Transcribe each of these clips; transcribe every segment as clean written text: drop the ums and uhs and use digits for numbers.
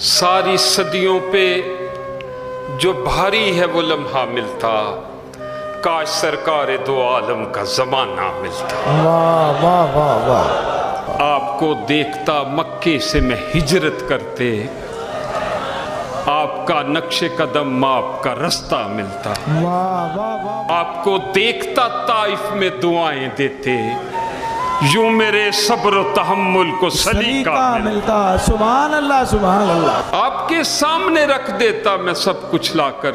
ساری صدیوں پہ جو بھاری ہے وہ لمحہ ملتا، کاش سرکار دو عالم کا زمانہ ملتا۔ واہ واہ واہ واہ۔ آپ کو دیکھتا مکے سے میں ہجرت کرتے، آپ کا نقش قدم آپ کا رستہ ملتا۔ واہ واہ واہ۔ آپ کو دیکھتا طائف میں دعائیں دیتے، یوں میرے صبر و تحمل کو سلیقہ ملتا۔ سبحان اللہ سبحان اللہ۔ آپ کے سامنے رکھ دیتا میں سب کچھ لا کر،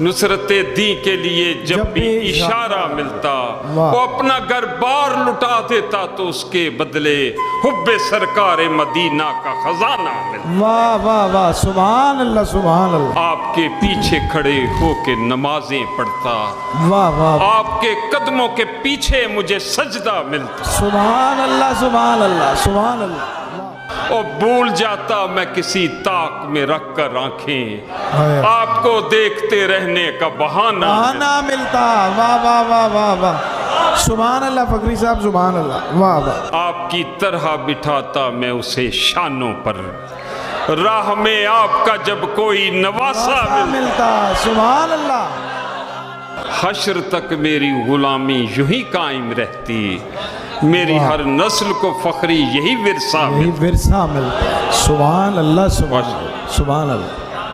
نصرت دین کے لیے جب بھی اشارہ ملتا، وہ اپنا گھر بار لٹا دیتا تو اس کے بدلے حب سرکار مدینہ کا خزانہ ملتا۔ واہ واہ واہ۔ سبحان اللہ سبحان اللہ۔ آپ کے پیچھے کھڑے ہو کے نمازیں پڑھتا، واہ واہ۔ آپ کے قدموں کے پیچھے مجھے سجدہ ملتا۔ سبحان اللہ سبحان اللہ سبحان اللہ۔ اور بھول جاتا میں کسی طاق میں رکھ کر آنکھیں، آپ کو دیکھتے رہنے کا بہانہ ملتا۔ واہ واہ واہ واہ واہ۔ سبحان اللہ فقری صاحب سبحان اللہ۔ واہ واہ۔ آپ کی طرح بٹھاتا میں اسے شانوں پر، راہ میں آپ کا جب کوئی نواسا ملتا۔ سبحان اللہ۔ حشر تک میری غلامی یوں ہی قائم رہتی، میری ہر نسل کو فخری یہی ورثہ ملتا۔ سبحان اللہ سبحان اللہ سبحان اللہ۔